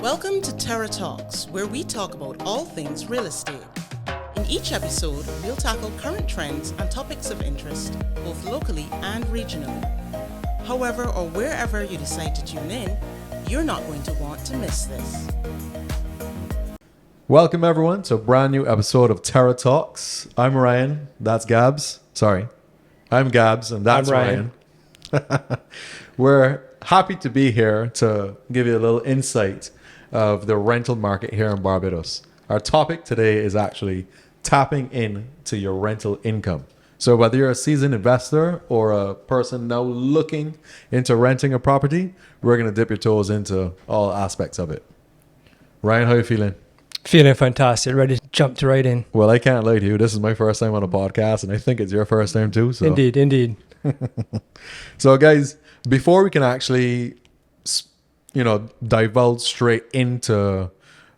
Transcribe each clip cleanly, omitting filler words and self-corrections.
Welcome to Terra Talks, where we talk about all things real estate. In each episode, we'll tackle current trends and topics of interest, both locally and regionally. However or wherever you decide to tune in, you're not going to want to miss this. Welcome everyone to a brand new episode of Terra Talks. I'm Ryan, that's Gabs. Sorry, I'm Gabs and that's Ryan. We're happy to be here to give you a little insight of the rental market here in Barbados. Our topic today is actually tapping into your rental income. So whether you're a seasoned investor or a person now looking into renting a property, we're going to dip your toes into all aspects of it. Ryan, how are you feeling? Feeling fantastic, ready to jump right in. Well, I can't lie to you. This is my first time on a podcast, and I think it's your first time too. So. Indeed. So, guys, before we can actually, divulge straight into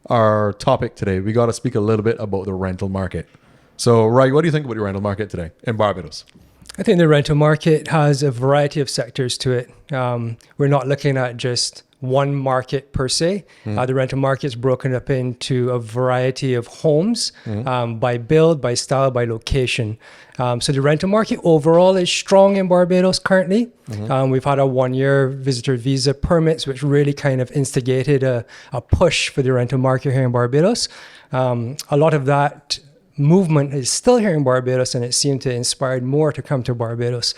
our topic today, we got to speak a little bit about the rental market. So, Rai, what do you think about the rental market today in Barbados? I think the rental market has a variety of sectors to it. We're not looking at just one market per se. The rental market is broken up into a variety of homes by build, by style, by location. So the rental market overall is strong in Barbados currently. We've had a 1-year visitor visa permits, which really kind of instigated a push for the rental market here in Barbados. A lot of that movement is still here in Barbados, and it seemed to inspire more to come to Barbados.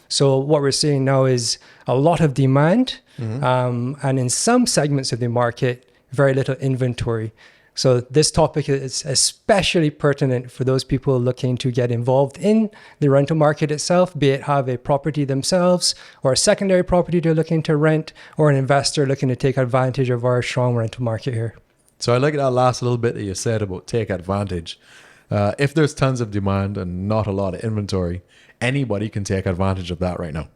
So what we're seeing now is a lot of demand, and in some segments of the market, very little inventory. So this topic is especially pertinent for those people looking to get involved in the rental market itself, be it have a property themselves or a secondary property they're looking to rent, or an investor looking to take advantage of our strong rental market here. So I like that last little bit that you said about take advantage. If there's tons of demand and not a lot of inventory, anybody can take advantage of that right now.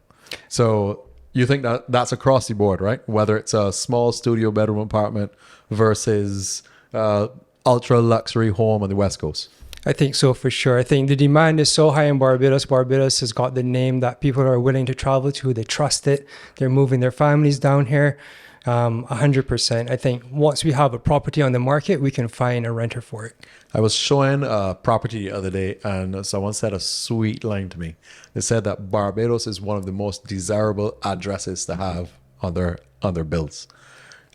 So you think that that's across the board, right? Whether it's a small studio bedroom apartment versus ultra luxury home on the West Coast. I think so, for sure. I think the demand is so high in Barbados. Barbados has got the name that people are willing to travel to. They trust it. They're moving their families down here. 100%. I think once we have a property on the market, we can find a renter for it. I was showing a property the other day, and someone said a sweet line to me. They said that Barbados is one of the most desirable addresses to have on their bills,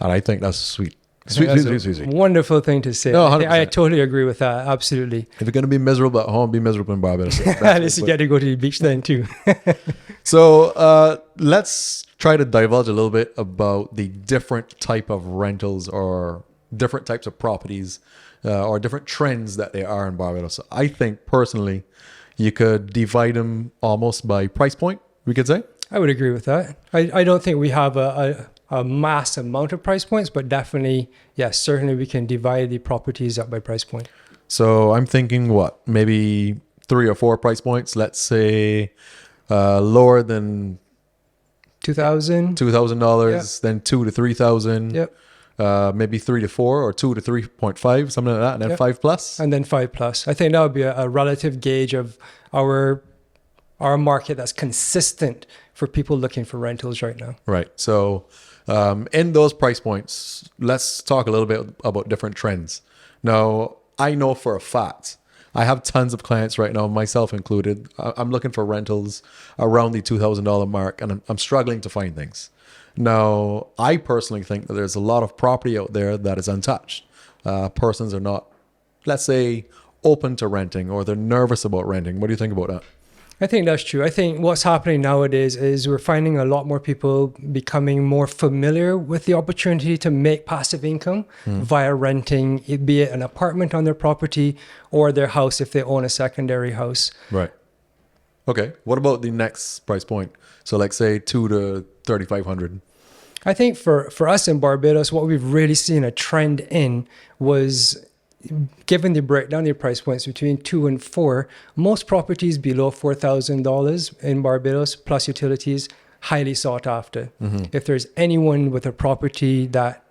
and I think that's sweet. Sweet. Wonderful thing to say. No, I totally agree with that. Absolutely. If you're going to be miserable at home, be miserable in Barbados. At least you get to go to the beach then too. So let's try to divulge a little bit about the different type of rentals or different types of properties or different trends that they are in Barbados. I think personally, you could divide them almost by price point, we could say. I would agree with that. I don't think we have a mass amount of price points, but definitely, yes, certainly we can divide the properties up by price point. So I'm thinking maybe 3 or 4 price points. Let's say lower than $2,000, $2,000, then $2,000 to $3,000. Yep. Maybe 3 to 4 or 2 to 3.5, something like that, and then 5 plus. And then 5 plus. I think that would be a relative gauge of our market that's consistent for people looking for rentals right now. Right. So in those price points, let's talk a little bit about different trends. Now, I know for a fact, I have tons of clients right now, myself included. I'm looking for rentals around the $2,000 mark, and I'm struggling to find things. Now, I personally think that there's a lot of property out there that is untouched. Persons are not, let's say, open to renting, or they're nervous about renting. What do you think about that? I think that's true. I think what's happening nowadays is we're finding a lot more people becoming more familiar with the opportunity to make passive income via renting, be it an apartment on their property or their house if they own a secondary house. Right. Okay. What about the next price point? So like say 2 to 3,500. I think for us in Barbados, what we've really seen a trend in was, given the breakdown, the price points between 2 and 4, most properties below $4,000 in Barbados plus utilities, highly sought after. If there's anyone with a property that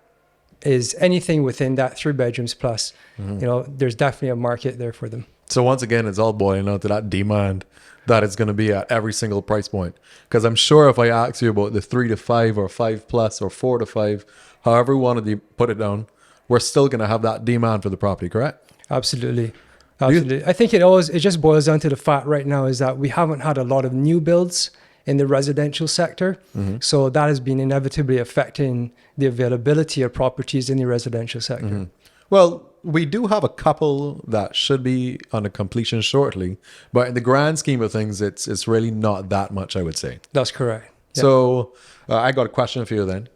is anything within that 3 bedrooms plus, there's definitely a market there for them. So once again, it's all boiling out to that demand that it's going to be at every single price point. Because I'm sure if I ask you about the 3 to 5 or 5 plus or 4 to 5, however we want to put it down, we're still going to have that demand for the property, correct? Absolutely. Absolutely. I think it just boils down to the fact right now is that we haven't had a lot of new builds in the residential sector. So that has been inevitably affecting the availability of properties in the residential sector. Well, we do have a couple that should be on a completion shortly, but in the grand scheme of things, it's really not that much, I would say. That's correct. Yeah. So I got a question for you then.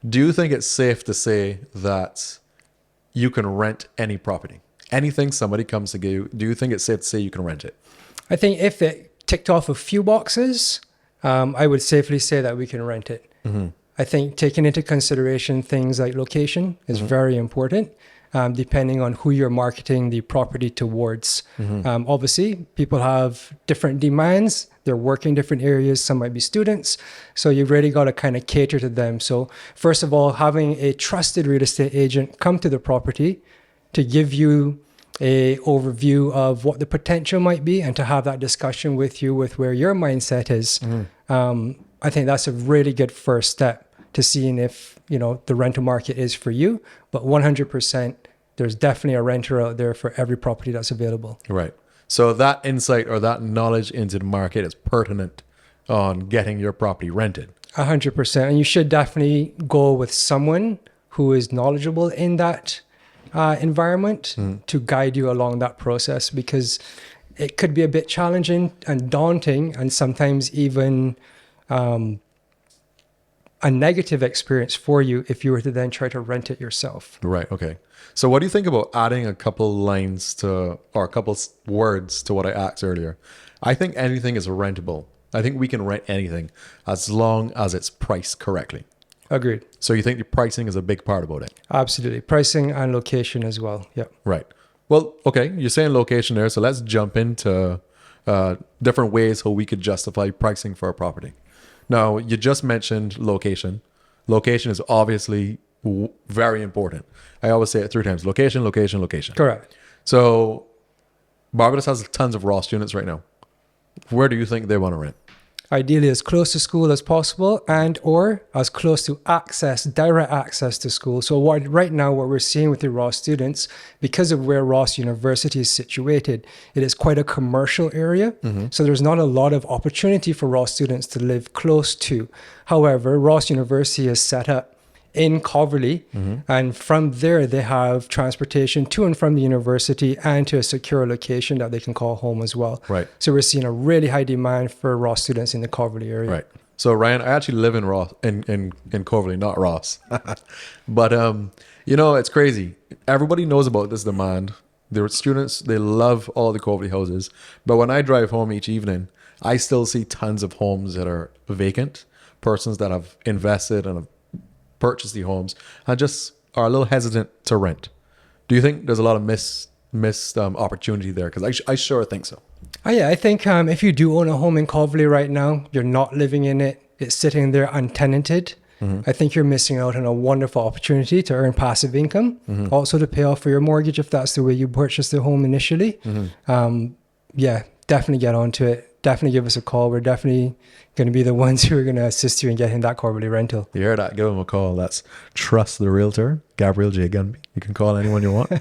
Do you think it's safe to say that you can rent any property? Anything somebody comes to give you, do you think it's safe to say you can rent it? I think if it ticked off a few boxes, I would safely say that we can rent it. I think taking into consideration things like location is very important, depending on who you're marketing the property towards. Obviously, people have different demands. They're working different areas. Some might be students. So you've really got to kind of cater to them. So first of all, having a trusted real estate agent come to the property to give you a overview of what the potential might be and to have that discussion with you with where your mindset is. I think that's a really good first step to seeing if, the rental market is for you. But 100%, there's definitely a renter out there for every property that's available. Right. So that insight or that knowledge into the market is pertinent on getting your property rented. 100%. And you should definitely go with someone who is knowledgeable in that environment to guide you along that process, because it could be a bit challenging and daunting and sometimes even a negative experience for you if you were to then try to rent it yourself. Right. Okay. So what do you think about adding a couple lines to, or a couple words to what I asked earlier? I think anything is rentable. I think we can rent anything as long as it's priced correctly. Agreed. So you think the pricing is a big part about it? Absolutely. Pricing and location as well. Yeah. Right. Well, okay. You're saying location there. So let's jump into different ways how we could justify pricing for a property. Now, you just mentioned location. Location is obviously very important. I always say it 3 times. Location, location, location. Correct. So Barbados has tons of Ross units right now. Where do you think they want to rent? Ideally as close to school as possible and or as close to direct access to school. So right now what we're seeing with the Ross students, because of where Ross University is situated, it is quite a commercial area. So there's not a lot of opportunity for Ross students to live close to. However, Ross University is set up in Coverley, and from there they have transportation to and from the university and to a secure location that they can call home as well. Right. So we're seeing a really high demand for Ross students in the Coverley area. Right. So Ryan, I actually live in Ross, in Coverley, not Ross. But it's crazy. Everybody knows about this demand. The students, they love all the Coverley houses. But when I drive home each evening, I still see tons of homes that are vacant, persons that have invested and have purchase the homes and just are a little hesitant to rent. Do you think there's a lot of missed opportunity there? Because I sure think so. Oh yeah, I think if you do own a home in Coverley right now, you're not living in it, it's sitting there untenanted. I think you're missing out on a wonderful opportunity to earn passive income, also to pay off for your mortgage if that's the way you purchased the home initially. Yeah, definitely get onto it. Definitely give us a call. We're definitely going to be the ones who are going to assist you in getting that Coverley rental. You hear that? Give them a call. That's Trust the Realtor, Gabriel J. Gunby. You can call anyone you want.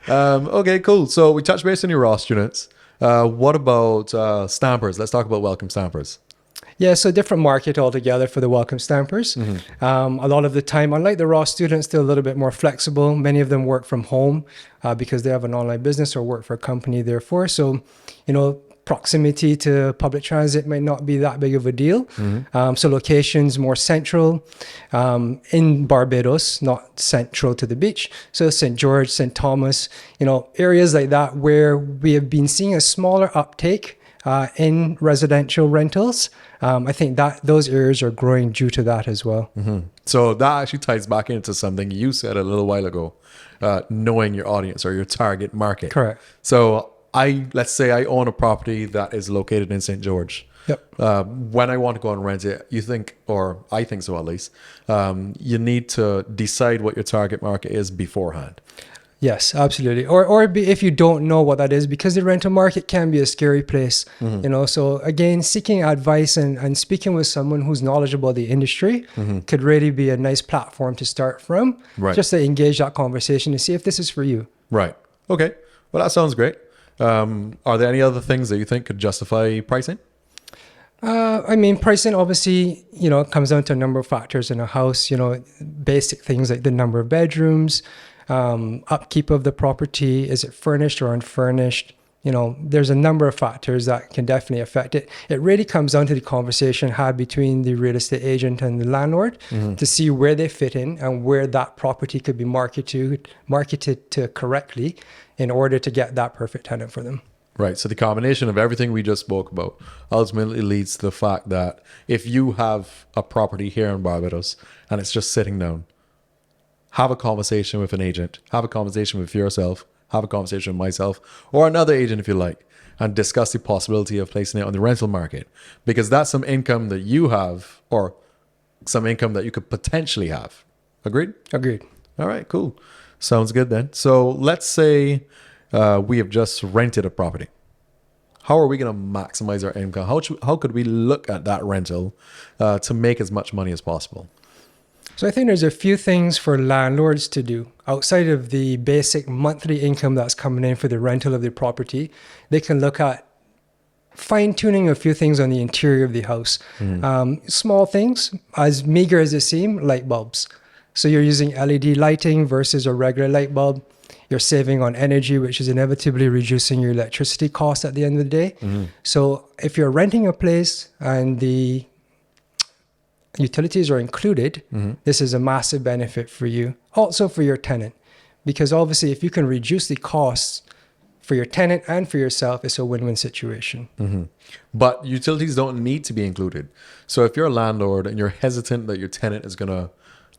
Okay, cool. So we touched base on your Ross units. What about stampers? Let's talk about welcome stampers. Yeah, so different market altogether for the welcome stampers. A lot of the time, unlike the Ross students, they're a little bit more flexible. Many of them work from home because they have an online business or work for a company therefore. So, proximity to public transit might not be that big of a deal. So locations more central in Barbados, not central to the beach. So St. George, St. Thomas, areas like that where we have been seeing a smaller uptake in residential rentals. I think that those areas are growing due to that as well. So that actually ties back into something you said a little while ago, knowing your audience or your target market. Correct. So let's say I own a property that is located in St. George. Yep. When I want to go and rent it, you think, or I think so at least, you need to decide what your target market is beforehand. Yes, absolutely. If you don't know what that is, because the rental market can be a scary place, So again, seeking advice and speaking with someone who's knowledgeable of the industry could really be a nice platform to start from, Right. just to engage that conversation to see if this is for you. Right. Okay. Well, that sounds great. Are there any other things that you think could justify pricing? Pricing obviously, comes down to a number of factors in a house, basic things like the number of bedrooms, upkeep of the property, is it furnished or unfurnished? There's a number of factors that can definitely affect it. It really comes down to the conversation had between the real estate agent and the landlord to see where they fit in and where that property could be marketed to correctly in order to get that perfect tenant for them. Right. So the combination of everything we just spoke about ultimately leads to the fact that if you have a property here in Barbados and it's just sitting down, have a conversation with an agent, have a conversation with yourself, have a conversation with myself or another agent if you like, and discuss the possibility of placing it on the rental market, because that's some income that you have or some income that you could potentially have. Agreed? Agreed. All right, cool. Sounds good then. So let's say we have just rented a property. How are we going to maximize our income? How could we look at that rental to make as much money as possible? So I think there's a few things for landlords to do outside of the basic monthly income that's coming in for the rental of the property. They can look at fine-tuning a few things on the interior of the house. Small things, as meager as they seem, light bulbs. So you're using LED lighting versus a regular light bulb. You're saving on energy, which is inevitably reducing your electricity costs at the end of the day. So if you're renting a place and the utilities are included, this is a massive benefit for you. Also for your tenant, because obviously if you can reduce the costs for your tenant and for yourself, it's a win-win situation. But utilities don't need to be included. So if you're a landlord and you're hesitant that your tenant is going to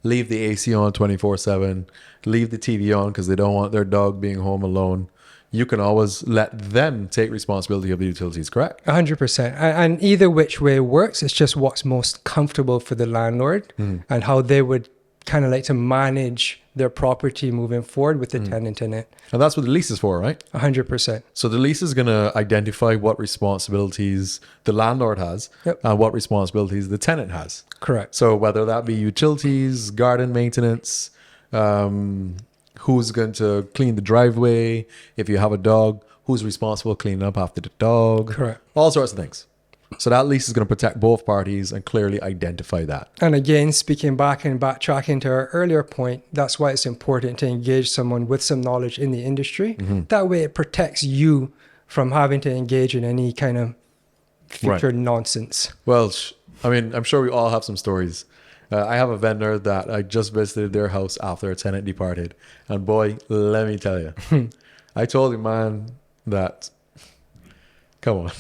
leave the AC on 24/7, leave the TV on because they don't want their dog being home alone, you can always let them take responsibility of the utilities, correct? 100%. And either which way works, it's just what's most comfortable for the landlord and how they would kind of like to manage their property moving forward with the tenant in it. And that's what the lease is for, right? 100%. So the lease is going to identify what responsibilities the landlord has and what responsibilities the tenant has. Correct. So whether that be utilities, garden maintenance, who's going to clean the driveway, if you have a dog, who's responsible cleaning up after the dog. Correct. All sorts of things. So that lease is going to protect both parties and clearly identify that. And again, speaking back and backtracking to our earlier point, that's why it's important to engage someone with some knowledge in the industry. That way it protects you from having to engage in any kind of future nonsense. Well, I'm sure we all have some stories. I have a vendor that I just visited their house after a tenant departed. And boy, let me tell you, I told the man that, come on.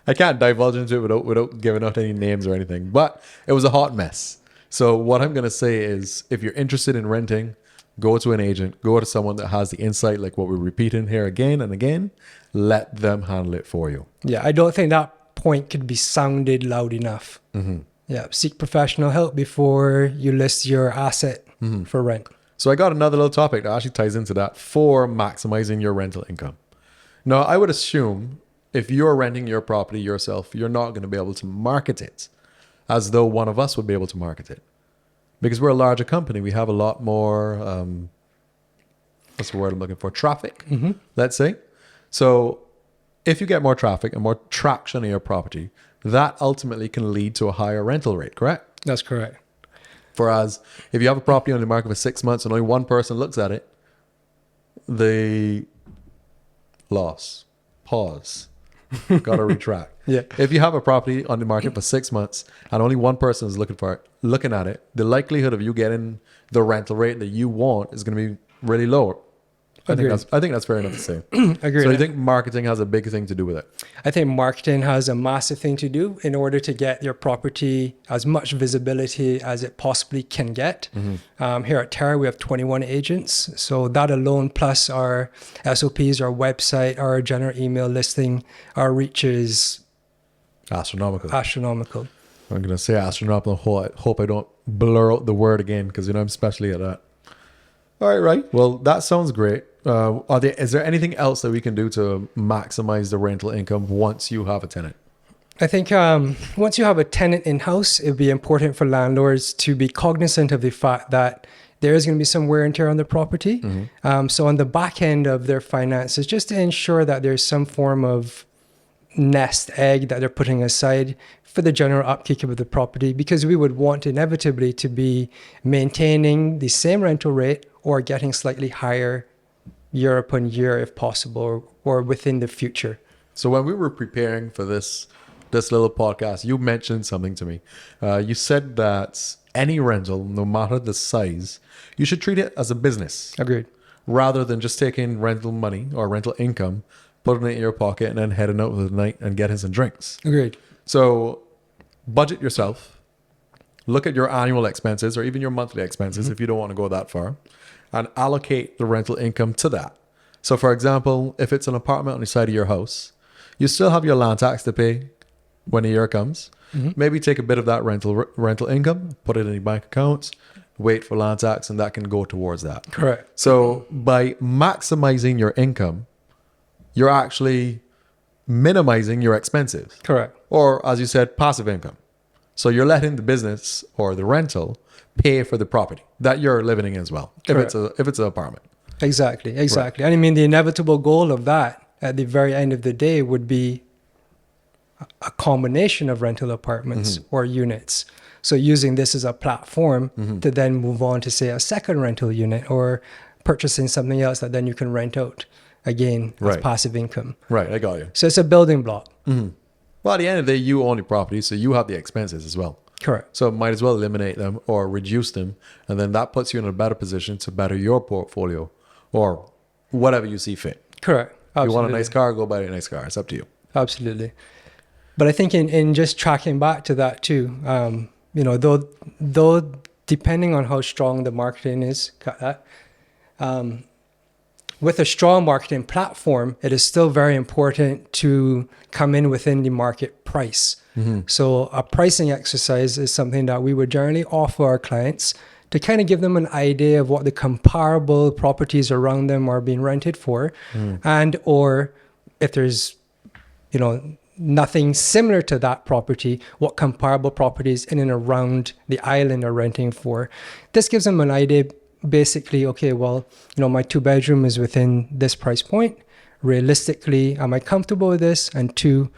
I can't divulge into it without giving out any names or anything, but it was a hot mess. So what I'm going to say is, if you're interested in renting, go to an agent, go to someone that has the insight, like what we're repeating here again and again, let them handle it for you. Yeah, I don't think that point could be sounded loud enough. Yeah, seek professional help before you list your asset for rent. So I got another little topic that actually ties into that for maximizing your rental income. Now, I would assume if you're renting your property yourself, you're not going to be able to market it as though one of us would be able to market it. Because we're a larger company. We have a lot more, what's the word I'm looking for? Traffic, let's say. So if you get more traffic and more traction in your property, that ultimately can lead to a higher rental rate, correct? That's correct. Whereas if you have a property on the market for 6 months and only one person looks at it, the loss, pause, gotta retract. Yeah. If you have a property on the market for 6 months and only one person is looking at it, the likelihood of you getting the rental rate that you want is going to be really low. I think that's fair enough to say. Agreed. So you think marketing has a big thing to do with it? I think marketing has a massive thing to do in order to get your property as much visibility as it possibly can get. Here at Terra, we have 21 agents. So that alone, plus our SOPs, our website, our general email listing, our reach is Astronomical. I'm going to say astronomical. Hope I don't blur out the word again because I'm especially at that. All right, right. Well, that sounds great. Is there anything else that we can do to maximize the rental income once you have a tenant? I think once you have a tenant in-house, it'd be important for landlords to be cognizant of the fact that there is going to be some wear and tear on the property. So on the back end of their finances, just to ensure that there's some form of nest egg that they're putting aside for the general upkeep of the property, because we would want inevitably to be maintaining the same rental rate or getting slightly higher year upon year if possible, or within the future. So when we were preparing for this little podcast, you mentioned something to me. You said that any rental, no matter the size, you should treat it as a business. Agreed. Rather than just taking rental money or rental income, putting it in your pocket and then heading out for the night and getting some drinks. Agreed. So budget yourself. Look at your annual expenses or even your monthly expenses if you don't want to go that far, and allocate the rental income to that. So for example, if it's an apartment on the side of your house, you still have your land tax to pay when the year comes. Maybe take a bit of that rental income, put it in your bank accounts, wait for land tax, and that can go towards that. Correct. So by maximizing your income, you're actually minimizing your expenses. Correct. Or as you said, passive income. So you're letting the business or the rental pay for the property that you're living in as well. Correct. If it's an apartment. Exactly. Right. And I mean, the inevitable goal of that at the very end of the day would be a combination of rental apartments or units. So using this as a platform to then move on to, say, a second rental unit, or purchasing something else that then you can rent out again as Right. passive income. Right, I got you. So it's a building block. Well, at the end of the day, you own the property, so you have the expenses as well. Correct. So might as well eliminate them or reduce them. And then that puts you in a better position to better your portfolio or whatever you see fit. Correct. If you want a Absolutely. nice car, go buy a nice car. It's up to you. Absolutely. But I think in just tracking back to that too, though depending on how strong the marketing is, with a strong marketing platform, it is still very important to come in within the market price. So a pricing exercise is something that we would generally offer our clients to kind of give them an idea of what the comparable properties around them are being rented for, and or if there's, nothing similar to that property, what comparable properties in and around the island are renting for. This gives them an idea, basically, okay, well, my 2-bedroom is within this price point. Realistically, am I comfortable with this? And 2,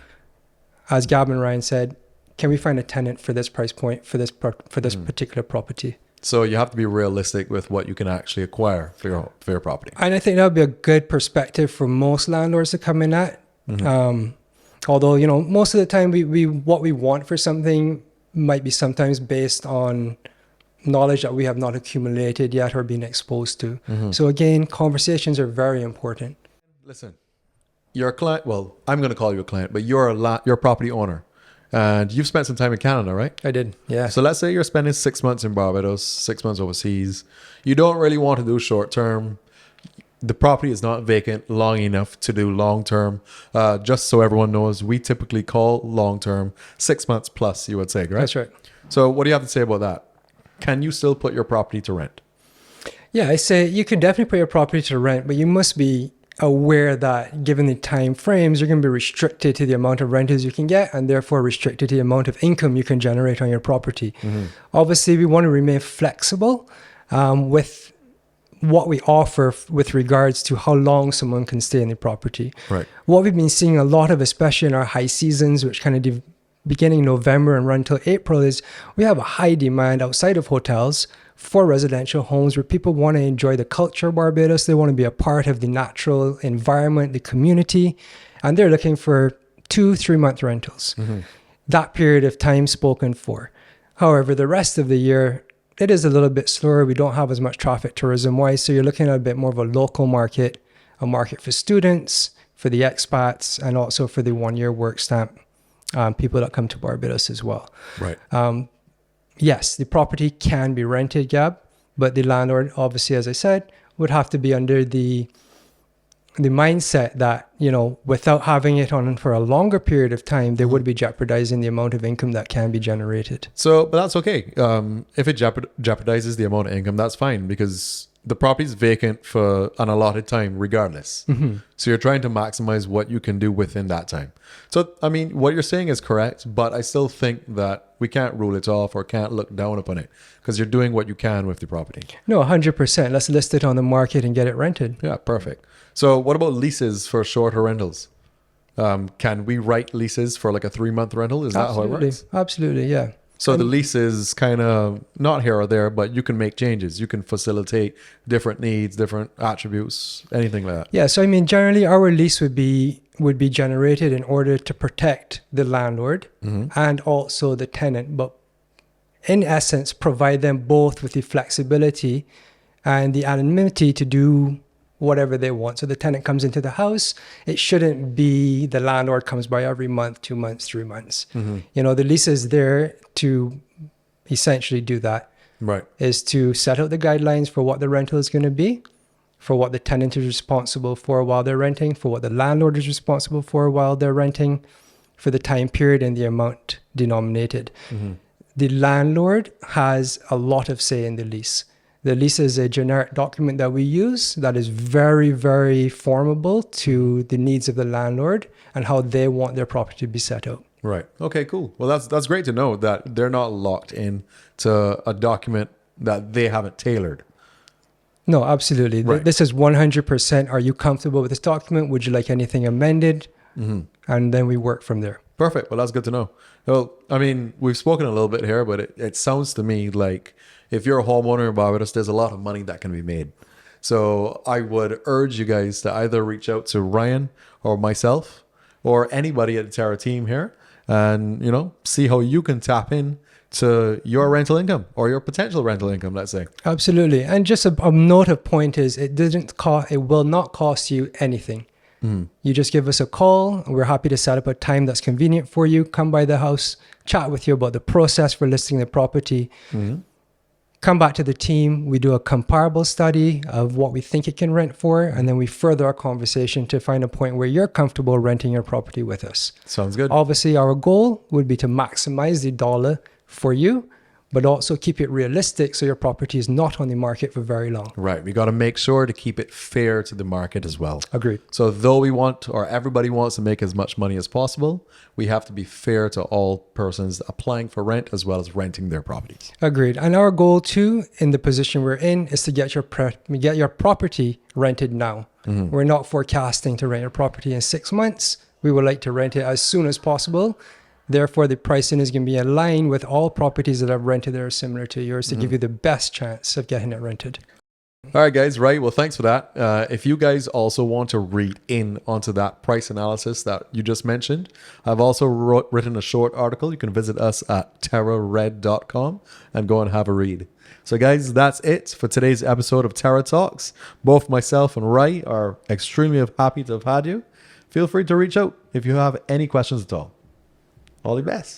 as Gab and Ryan said, can we find a tenant for this price point for this particular property? So you have to be realistic with what you can actually acquire for your property. And I think that would be a good perspective for most landlords to come in at. Although, most of the time we what we want for something might be sometimes based on knowledge that we have not accumulated yet or been exposed to. So again, conversations are very important. Listen, you're a client. Well, I'm going to call you a client, but you're a property owner, and you've spent some time in Canada, right? I did, yeah. So let's say you're spending 6 months in Barbados, 6 months overseas. You don't really want to do short term. The property is not vacant long enough to do long term. Just so everyone knows, we typically call long term 6 months plus, you would say, right? That's right. So what do you have to say about that? Can you still put your property to rent? Yeah, I say you can definitely put your property to rent, but you must be aware that given the time frames, you're going to be restricted to the amount of rentals you can get, and therefore restricted to the amount of income you can generate on your property. Obviously, we want to remain flexible with what we offer with regards to how long someone can stay in the property. Right. What we've been seeing a lot of, especially in our high seasons, which kind of beginning November and run till April, is we have a high demand outside of hotels for residential homes where people want to enjoy the culture of Barbados. They want to be a part of the natural environment, the community, and they're looking for 2-3 month rentals. That period of time spoken for. However, the rest of the year, it is a little bit slower. We don't have as much traffic tourism-wise, so you're looking at a bit more of a local market, a market for students, for the expats, and also for the 1-year work stamp people that come to Barbados as well. Right. Yes, the property can be rented, Gab, but the landlord, obviously, as I said, would have to be under the mindset that, without having it on for a longer period of time, they would be jeopardizing the amount of income that can be generated. So, but that's okay. If it jeopardizes the amount of income, that's fine, because the property's vacant for an allotted time regardless. So you're trying to maximize what you can do within that time. So, I mean, what you're saying is correct, but I still think that we can't rule it off or can't look down upon it because you're doing what you can with the property. No, 100%. Let's list it on the market and get it rented. Yeah, perfect. So what about leases for shorter rentals? Can we write leases for like a 3-month rental? Is that how it works? Absolutely, yeah. So the lease is kind of not here or there, but you can make changes. You can facilitate different needs, different attributes, anything like that. Yeah, so I mean, generally our lease would be generated in order to protect the landlord and also the tenant, but in essence, provide them both with the flexibility and the anonymity to do whatever they want. So the tenant comes into the house. It shouldn't be the landlord comes by every month, 2 months, 3 months. You know, the lease is there to essentially do that. Right. Is to set out the guidelines for what the rental is going to be, for what the tenant is responsible for while they're renting, for what the landlord is responsible for while they're renting, for the time period and the amount denominated. The landlord has a lot of say in the lease. The lease is a generic document that we use that is very, very formable to the needs of the landlord and how they want their property to be set out. Right. Okay, cool. Well, that's great to know that they're not locked in to a document that they haven't tailored. No, absolutely. Right. This is 100%. Are you comfortable with this document? Would you like anything amended? And then we work from there. Perfect. Well, that's good to know. Well, I mean, we've spoken a little bit here, but it sounds to me like if you're a homeowner in Barbados, there's a lot of money that can be made. So I would urge you guys to either reach out to Ryan or myself or anybody at the Terra team here and, you know, see how you can tap in to your rental income or your potential rental income, let's say. Absolutely. And just a note of point is it will not cost you anything. You just give us a call. We're happy to set up a time that's convenient for you. Come by the house, chat with you about the process for listing the property. Come back to the team. We do a comparable study of what we think it can rent for, and then we further our conversation to find a point where you're comfortable renting your property with us. Sounds good. Obviously, our goal would be to maximize the dollar for you, but also keep it realistic so your property is not on the market for very long. Right. We got to make sure to keep it fair to the market as well. Agreed. So though we want, or everybody wants to make as much money as possible, we have to be fair to all persons applying for rent as well as renting their properties. Agreed. And our goal too, in the position we're in, is to get your property rented now. We're not forecasting to rent your property in 6 months. We would like to rent it as soon as possible. Therefore, the pricing is going to be in line with all properties that I've rented that are similar to yours to give you the best chance of getting it rented. All right, guys. Right. Well, thanks for that. If you guys also want to read in onto that price analysis that you just mentioned, I've also written a short article. You can visit us at terrared.com and go and have a read. So, guys, that's it for today's episode of Terra Talks. Both myself and Rai are extremely happy to have had you. Feel free to reach out if you have any questions at all. All the best.